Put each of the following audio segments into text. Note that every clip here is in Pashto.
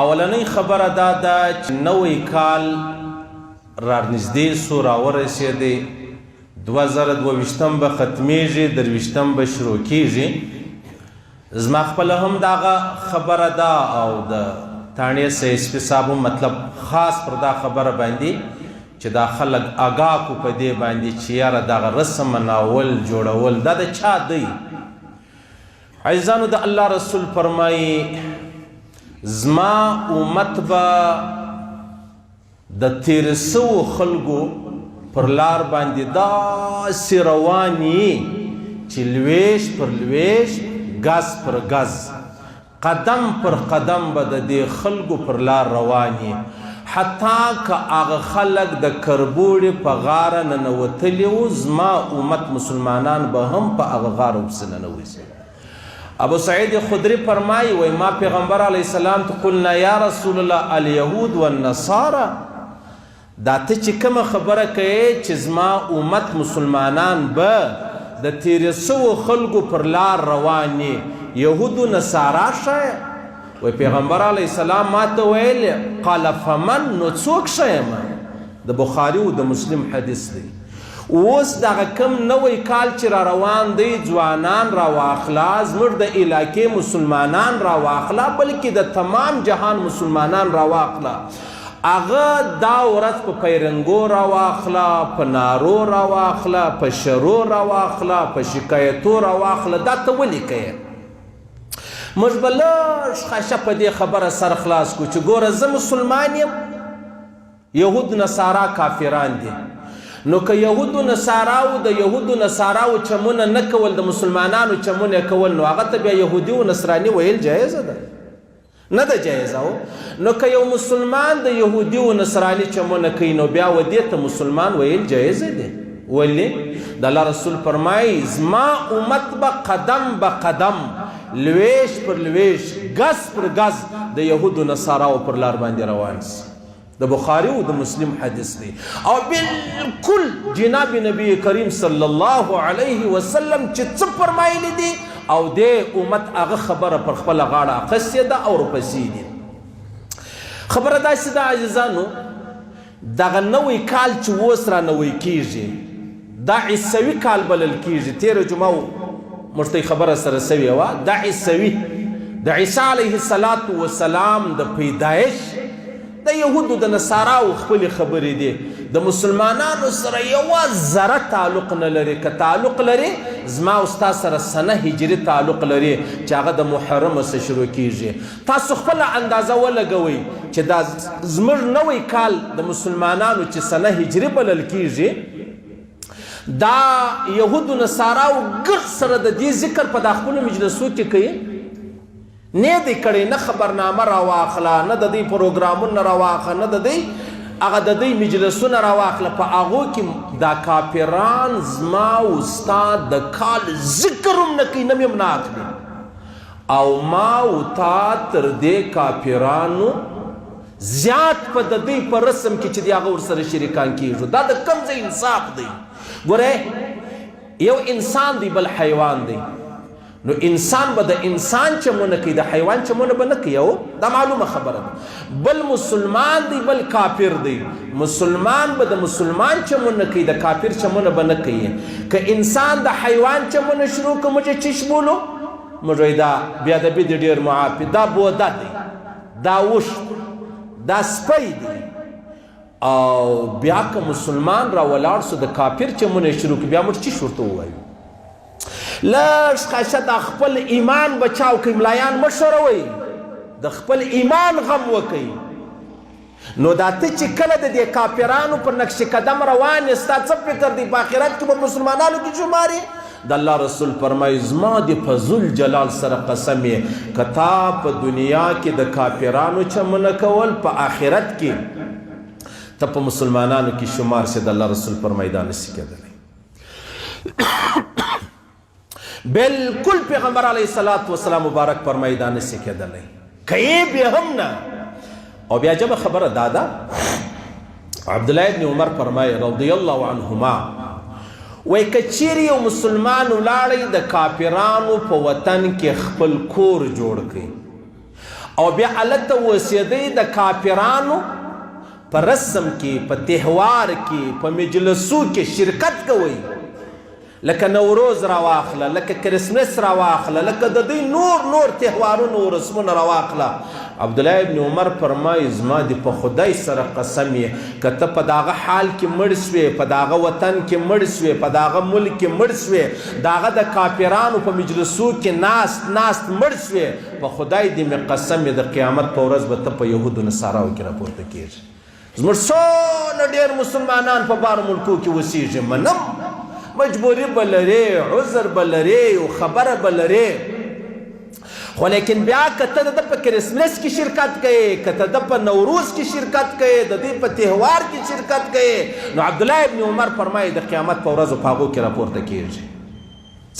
اولنۍ خبره دا ده چې نوی کال رانږدې سو راورسېدی 2022 به ختمیږي 23 به شروع کیږي. زما خپله هم دغه خبره ده او د تاڼې سیسپي صاحب مطلب خاص پر دا خبره باندې چې دا خلک آګاه کو په دې باندې چې یاره دغه رسم مناول جوړول دا د چا دی. عزیزانو د الله رسول فرمایي زما امت به د تیر سوو خلکو پر لار باندې داسې روان یي چې لویش پر لویش ګز پر ګز قدم پر قدم به د دې خلکو پر لار روان یي. حتی که هغه خلک د کربوړې په غاړه ننوتلي وو زما امت مسلمانان به هم په هغه غاړه پسې ننوځي. ابو سعید خدری فرمایي وای ما پیغمبر علیه السلام ته قلنا یا رسول الله الیهود والنصارى دا ته چې کومه خبره کوې چې زما امت مسلمانان به د تېرې سوو خلکو پر لار روان یي یهودو نصارا ښایه. وای پیغمبر علیه السلام ما ته ویل قال فمن نو څوک ښیم؟ د بخاري او د مسلم حدیث دی. اوس دغه کم نوی کال چې را روان دی ځوانان را واخلا زموږ د علاقې مسلمانان را واخلا بلکې د تمام جهان مسلمانان را واخلا. هغه دا ورځ په پیرنګو را واخلا په نارو را واخلا په شرو را واخلا په شکایتو را واخلا. دا ته ولې کوې؟ موږ به لږ خشه په دې خبره سر خلاص کړو چې ګوره زه مسلمان یم یهود نصارا کافران دي. نو که یهودو نصاراو د یهودو نصاراو چمونه نه کول د مسلمانانو چمونه کول نو هغه ته بیا یهودي و نصراني ویل جایزه ده؟ نه ده جایزه. نو که یو مسلمان د یهودي و نصراني چمونه کوي نو بیا و دې ته مسلمان ویل جایزه ده. ولې؟ د الله رسول فرمایي زما امت به قدم به قدم لویش پر لویش ګز پر ګز د یهودو نصاراو پر لار باندې روان سي. د بخاری او د مسلم حدیث دی او بالکل جناب نبی کریم صلی الله علیه وسلم چې څه فرمایلی دي او د امت هغه خبره پر خپله غاړه اخیستې ده او ورپسې دي. خبره داسې ده عزیزانو دغه نوی کال چې اوس را نوی کیږي دا عیسوي کال بلل کیږي. تېره جمعه موږ ته خبره سره سوې وه دا عیسوي د عیسی علیه السلام د پیدایش د یهودو د نصاراو خپلې خبرې دي. د مسلمانانو سره یوه ذره تعلق نه لري. که تعلق لري زما او ستا سره سنه هجري تعلق لري چې هغه د محرم څخه شروع کیږي. تاسو خپله اندازه ولګوئ چې دا زموږ نوی کال د مسلمانانو چې سنه هجري بلل کیږي دا یهودو نصاراو ګرد سره د دې ذکر په دا خپلو مجلسو کې کوي. نه دی کړی نه خبرنامه را واخله نه د دې پروګرامونه را واخله نه د دې هغه د دې مجلسونه را واخله. په هغو کې دا کافران زما او ستا د کال ذکر هم نه کوي نه مې هم نه اخلي او ما او تا تر دې کافرانو زیات په د دوی په رسم کې چې د هغه ورسره شریکان کېږو. دا د کوم ځای انصاف دی؟ ګوره یو انسان دی بل حیوان دی. نو انسان به د انسان چمونه کوي د حیوان چمونه به نه کوي. دا معلومه خبره ده. بل مسلمان دی بل کافر دی. مسلمان به د مسلمان چمونه کوي د کافر چمونه به نه کوي. که انسان د حیوان چمونه شروع که موږ چش بولو موږ وایي دا بیادبي دی ډېر معافي دا بوده دی دا وشت دا سپی دی. او بیا که مسلمان را ولاړ سو د کافر چمونه شروع کوي بیا موږ چش ورته ووایو؟ لږ خشه د خپل ایمان بچاو کوي. ملایان مه ښوروئ د خپل ایمان غم وکئ. نو دا ته چې کله د دې کافرانو پر نقش قدم روان یې ستا څه فکر دی په آخرت کې به مسلمانانو کې شمارې؟ د الله رسول فرمایي زما د فضل جلال سره قسم یې که تا په دنیا کې د کافرانو چمونه کول په آخرت کې ته په مسلمانانو کې شمار سي. د الله رسول فرمایي دا نشي کېدلی. بالکل پیغمبر علیه السلام مبارک فرمایي دا نشي کېدلی. که یې بیا هم نه. او بیا جبه خبره دا ده عبدالله ابن عمر فرمایي رضی الله عنهما وای کچیر یو مسلمان ولاړی د کافرانو په وطن کې خپل کور جوړ کړي او بیا هلته اوسېدی د کافرانو په رسم کې، په تهوار کې، په مجلسو کې شرکت کوئ. لکه نوروز راواخله، لکه کرسمس راواخله، لکه د دوی نور تهوارونه او رسمونه راواخله. عبدالله ابن عمر فرمایي زما د په خدای سره قسم یې که ته په دغه حال کې مړ سوې، په دغه وطن کې مړ سوې، په دغه ملک کې مړ سوې، دغه د کافرانو په مجلسو کې ناست مړ سوې، په خدای دې مې قسم یې د قیامت په ورځ به ته په یهودو نصاراو کې راپورته کېږي. زموږ څونه ډېر مسلمانان په بارو ملکو کې اوسېږي، منم مجبوری به لرې، عذر به لرې او خبره به لرې، خو لیکن بیا که ته د په کرسمس کې شرکت کوې، که ته د په نوروز کې شرکت کوې، د دوی په تهوار کې شرکت کوې، نو عبدالله ابن عمر فرمایي د قیامت په ورځو په هغو کې راپورته کېږي.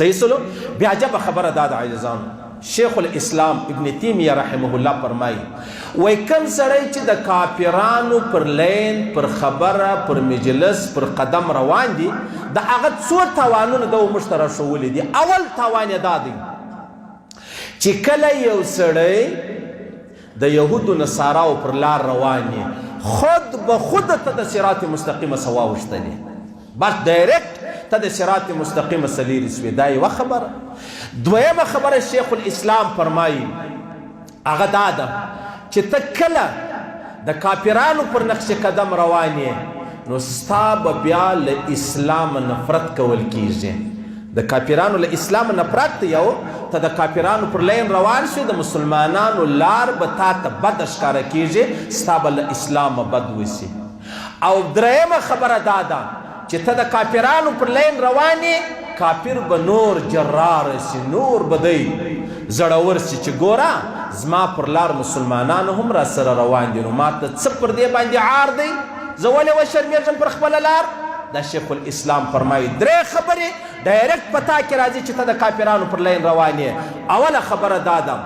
صحیح سلو. بیا عجبه خبره دا د عزیزانو، شیخ الاسلام ابن تیمیه رحمه الله فرمایي وایي کوم سړی چې د کافرانو پر لین، پر خبره، پر مجلس، پر قدم روان دي، د هغه څو تاوانونه ده موږ ته راښولي دي. اول تاوان یې دا دی چې کله یو سړی د یهودو نصاراو پر لار روان یې، خود به خود ته د صراط مستقیمه څه واوښتلې، بس ډایرکټ ته د صراط مستقیمه څه لیرې سوې. دا یوه خبره. دویمه خبره شیخ الاسلام فرمایي هغه دا ده چې ته کله د کافرانو پر نقش قدم روان یې، نو ستا به بیا له اسلام نفرت کول کیږي. د کافرانو له اسلام نفرت یو، ته د کافرانو پر لین روان شي، د مسلمانانو لار به تا ته بد ښکاره کیږي، ستا به له اسلامه بد وسي. او درېیمه خبره دا ده چې ته د کافرانو پر لین روان یې، کافر به نور جرار سي، نور به دی زړور سي چې ګوره زما پر لار مسلمانانو هم را سره روان دي، نو ما ته څه پر دې باندې عار دی، زه ولې وشرمېږم پر خپله لار. دا شیخ الاسلام فرمایي درې خبرې ډایرکټ په تا کې راځي چې ته د کافرانو پر لین روان یې. اوله خبره دا ده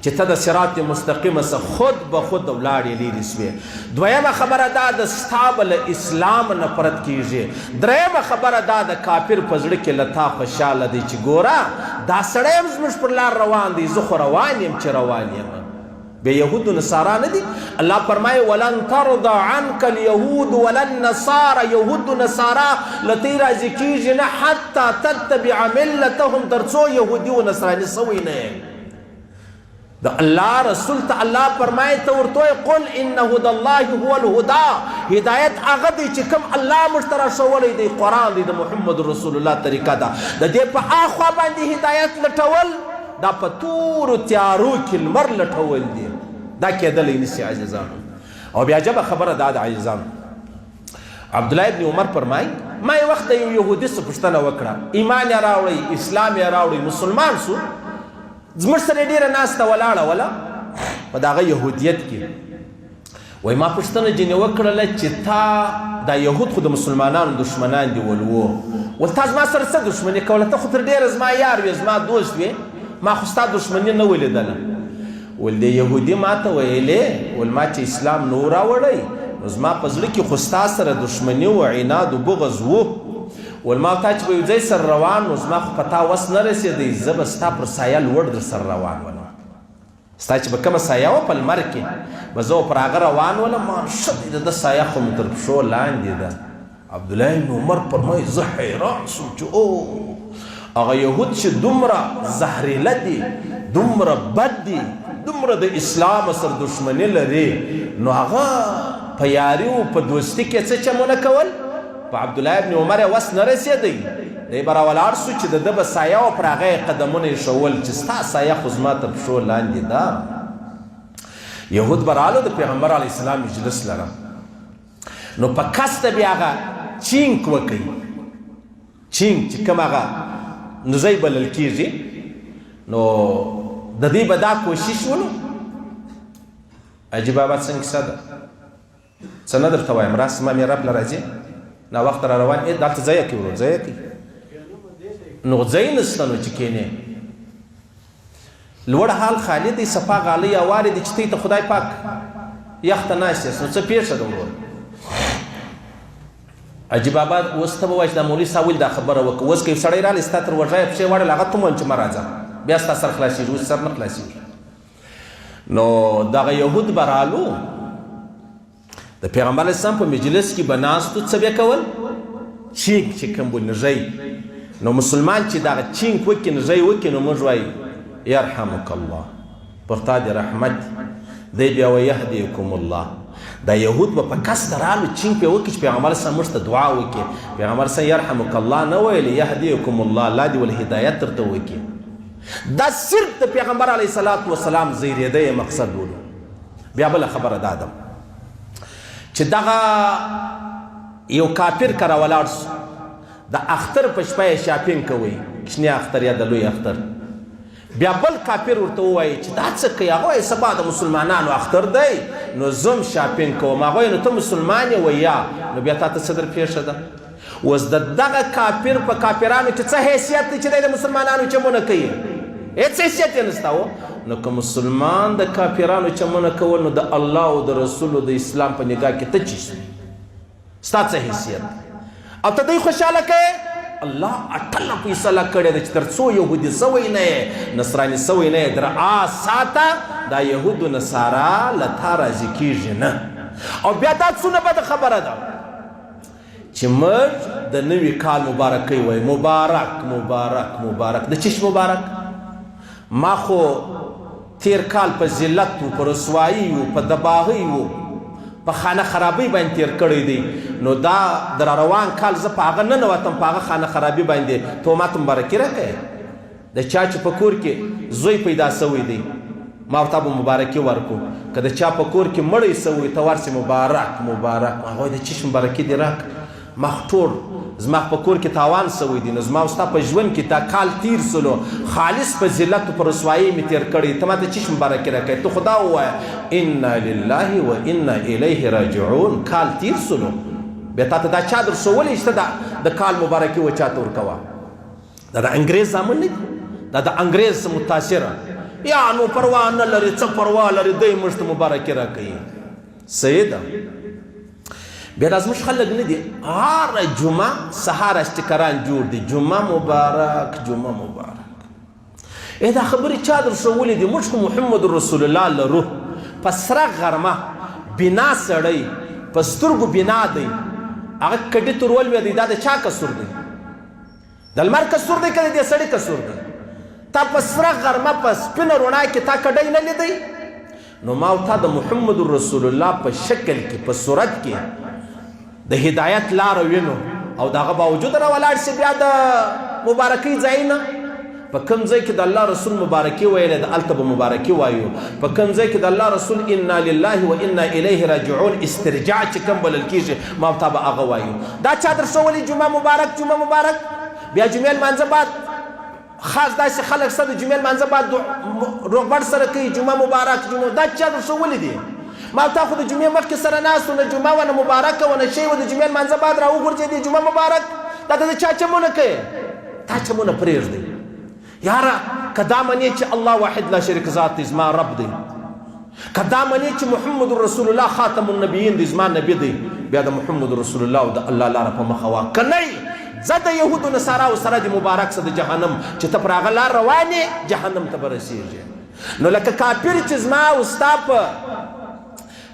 چې ته د صراط مستقیمه څخه خود به خود ولاړې لیرې سوې. دویمه خبره دا ده ستا به له اسلام نفرت کیږي. درېیمه خبره دا ده کافر په زړه کې له تا خوشحاله دی چې ګوره دا سړی هم زموږ پر لار روان دی، زه خو روان یم چې روان یم. بے یهود و نصارا ندی. اللہ فرمائے وَلَن تَرْضَ عَنْكَ الْيَهُودُ وَلَن نَصَارَ یهود و نصارا لطیرہ ذکیجن حتی تتبع ملتهم ترسو یهودی و نصرانی سوی نئے. دا اللہ رسول تا اللہ فرمائے تورتوئے قل ان هدى الله هو الهدى. ہدایت آغا دی چکم اللہ مشترہ شولی دی قرآن دی دا محمد رسول اللہ طریقہ دا دا دے پا آخوا باندی ہدایت لٹول دا پا تور تیارو کل مر لٹول دی دا کیدل انسی عزیزانو. او بیا جب خبر داد عزیزانو عبداللہ ابن عمر فرمائی ما وقت یو یهودی سے پشتنا وکڑا ایمان یا راوڑی اسلام یا راوڑی مسلمان سو زمر سره ډیره ناسته ولاړه ولا په دغه یهودیت کې وای ما پښتنه جنې وکړله چې تا دا یهود خو د مسلمانانو دشمنان دي ولو ول تا زما سره څه دشمني کوله ته خو تر ډیره زما یار وې زما دوست وې ما خو ستا دشمني نه ولیدله ول د یهودي ما ته ویلې ول ما چې اسلام نو راوړی نو زما په زړه کې خو ستا سره دشمني و عناد و بغض و ول ما ته چې به یو ځای سره روان نو زما خو په تا وس نه رسېدی زه به ستا پر سایه لوړ در سره روان ولم ستا چې به کومه سایه وه په لمر کې به زه پر هغه روان ولم ښه دی د ده سایه خو مې تر پښو لاندې ده. عبدالله بن عمر فرمایي زه حیران شوم چې او هغه یهود چې دومره زهریله دي دومره بد دي دومره د اسلام سره دشمني لري نو هغه په یاري او په دوستي کې څه چمونه کول په عبدالله ابن عمر وس نه رسېدی دی به راولاړ سو چې د ده به سایه و پر هغه یې قدمونه یې ښول چې ستا سایه خو زما تر پښو لاندې ده. یهود به رالو د پیغمبر علیه السلام مجلس لره نو په کسته بیا هغه چینک وکړي چینک چې کوم هغه نوزی بلل کېږي نو د دې به دا کوشش ولو عجیب بابا څنګه کیسه ده څه نه درته وایم راس ما مې رب له راځي نا وقت را روان اید دلته ځای کې ورو ځای کې نو ځای نشته نو چې کېنې لوړ حال خالی دی صفا غالی اوارې دی چې ته خدای پاک یخ ته ناست یاست نو څه پیښه ده ورور عجیب آباد اوس ته به وایي چې دا مولوي صاحب ولې دا خبره وکړه اوس که یو سړی راغلی ستا تر ورژایه پښې واړل هغه ته هم وایم چې مه راځه بیا ستا سر خلاصېږي اوس سر نه خلاصېږي. نو دغه یهود به رالو د پیغمبر علیه السلام په مجلس کې به ناستو څه به کول چینک چې کوم به نږی نو مسلمان چې دغه چینک وکړي نږی وکړي نو موږ وایو یرحمک الله پر تا دې رحمت دی بیا ویهدیکم الله دا یهود به په کسته رالو چینک به وکړي چې پیغمبر علیه السلام موږ ته دعا وکړي پیغمبر علیه یرحمک الله نه ویل یهدیکم الله الله دې ول هدایت درته وکړي دا صرف د پیغمبر علیه السلام زیریده مقصد بولو بیا بله خبره دا ده چې دغه یو کافر کره ولاړ سو د اختر په شپه یې شاپینګ کوئ کوچنی اختر یا د لوی اختر بیا بل کافر ورته ووایي چې دا څه کوي هغه وایي سبا د مسلمانانو اختر دی نو زم شاپینګ کوم هغه وایي نو ته مسلمان یې وایي یا نو بیا تا ته څه در پیښه ده اوس د دغه کافر په کافرانو کې څه حیثیت دی چې دی د مسلمانانو چمونه کوي هیڅ حیثیت یې نشته و نو که مسلمان د کافرانو چمونه کول نو د الله او د رسول د اسلام په نگاه کې ته چی ستا څه حیثیت او ته دوی خوشحاله کوې الله اټله فیصله کړې ده چې تر څو یهودي سوی نه یې نصراني سوی نه یې در ساته دا یهود و نصارا له تا راضي کېږي نه او بیا دا څونه بده خبره ده چې موږ د نوي کال مبارکۍ وایي مبارک مبارک مبارک د چیش مبارک ما خو تیر کال په ذلت و په رسوایي و په دباغۍ و په خانه خرابۍ باندې تیر کړی دی نو دا در روان کال زه په هغه ننوتم په هغه خانه خرابي باندې تهمت مبارکي راکوې د چا چې په کور کې زوی پیدا سوی دی ما ورته به مبارکي ورکړو که د چا په کور کې مړی سوی ته ورسې مبارک مبارک هغوی د چیش مبارکي دې راک ما ټول زما په کور کې تاوان سوی دی نو زما او ستا په ژوند کې دا کال تیر سلو خالص په ذلت په رسوایي مې تیر کړی ته ماته چیش مبارکي راکوې ته خدا ووایه انا لله و انا الیه راجعون کال تیر سلو بیا تا ته دا چا در ښوولی چې ته د کال مبارکي و چاته ورکوه دا د انګریز زامن نه دي دا د انګریز متاثره یا نو پروا نه لري څه پروا لري دی موږ ته مبارکي راکوي صحیح ده بیا دا زموږ خلک نه دي هره جمعه سهار اسټیکران جوړ دي جمعه مبارک جمعه مبارک دا خبرې چا در ښوولې دي موږ خو محمد رسول الله لرو په سره غرمه بنا سړی په سترګو بنا دی هغه کډې تور ولوېدی دا د چا کسور دی د لمر کسور دی که د دې سړي کسور دی تا په سره غرمه په سپینه رڼا کې تا کډی نه لیدی نو ما او تا د محمد رسول الله په شکل کې په صورت کې د هدایت لاره وینو او دغه باوجود را ولاړ سي بیا د مبارکۍ ځای نه په کوم ځای کې د الله رسول مبارکي ویلې د هلته به مبارکي وایو په کوم ځای کې د الله رسول انا لله و انا الیه راجعون استرجاع چې کوم بلل کېږي ما ورته به هغه وایو دا چا در ښوولي جمعه مبارک جمعه مبارک بیا جمعې لمانځه بعد خاص داسې خلک سره د جمعې لمانځه بعد روغبړ سره کوي جمعه مبارک جمعه دا چا در ښوولي دي ما تا خو د جمعې مخکې سره ناست نه جمعه ونه مبارکه ونه شی و د جمعې لمانځه بعد را وغورځېدې جمعه مبارک دا ته د چا چمونه کوې تا چمونه پرېږدئ یاره که دا منې چې الله واحد لا شریک ذات دی زما رب دی که دا منې چې محمد رسول الله خاتم النبیین دی زما نبی دی بیا د محمد رسول الله او د الله لاره په مخه وا که نه زه د یهودو نصاراو سره د مبارک سره د جهنم چې ته پر هغه لار روان یې جهنم ته به رسېږې نو لکه کافر چې زما او ستا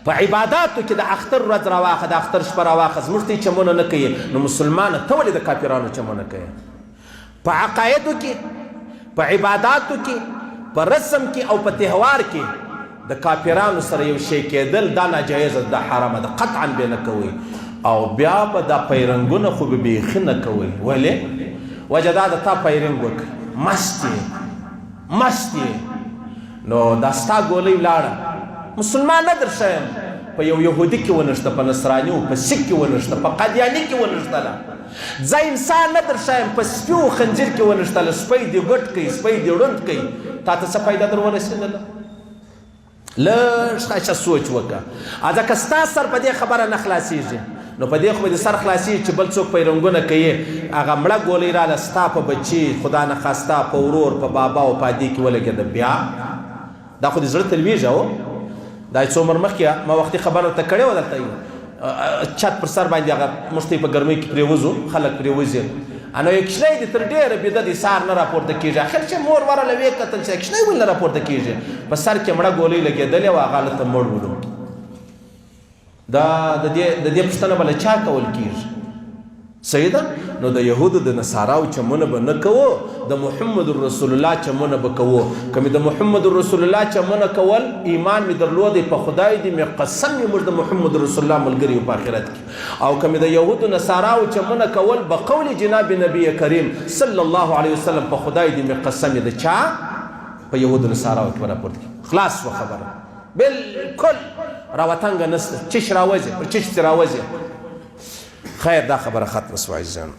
په عباداتو کې د اختر ورځ راواخه د اختر شپه راواخه زموږ ته یې چمونه نه کوي نو مسلمانه ته ولې د کافرانو چمونه کوي په عقایدو کې په عباداتو کې په رسم کې او په تهوار کې د کافرانو سره یو شی کېدل دا ناجایزه ده حرامه ده قطعا به نه کوئ او بیا به دا پیرنګونه خو به بیخي نه کوئ ولې وجه دا د تا پیرنګ وکړي مست یې نو دا ستا ګولۍ ولاړه مسلمان نه در شیم په یو یهودي کې ونشته په نصراني و په سیک کې ونشته په قادیاني کې ونشتله ځه انسان نه در شیم په سپي و خنجر کې ونشتله سپی دې ګټ کوي سپی دې ړوند کوي تا ته څه پیدا در ورسېدله لږ ښه سوچ وکړه ځکه ستا سر په دې خبره نه خلاصېږي نو په دې خو به دې سر خلاصېږي چې بل څوک پیرنګونه کوي هغه مړه ګولۍ راله ستا په بچي خدا نخواسته په ورور په بابا او په ادې کې ولګېده بیا دا خو دې زړه ته لوېږي او دا څو عمر مخکې ما وختي خبره ورته کړې وه درته چت پر سر باندې هغه موږ ته یې په ګرمۍ کې پرېوځو خلک پرېوځي انو کښنۍ دې تر ډېره بېده دي سهار نه راپورته کېږي اخر چې مور ورله ویې کتل چې کښنۍ ولې نه راپورته کېږي په سر کې مړه ګولۍ لګېدلې وه هغه هلته مړ ولو دا د دې پوښتنه به له چا کول کېږي صحیح ده نو د یهودو د نصاراو چمونه به نه کوو د محمد رسول الله چمونه به کوو که مې د محمد رسول الله چمونه کول ایمان مې درلودی په خدای دې مې قسم مې موږ د محمد رسول الله ملګري یو په آخرت کې او که مې د یهودو نصاراو چمونه کول به قول جناب نبی کریم صلی الله علیه وسلم په خدای دې مې قسم د چا په یهودو نصاراو کې به راپورته کړي خلاص و خبره بالکل راوتنګه نسته چش راوځي پر چش راوځي خیر دا خبره ختمه شوه عزیزان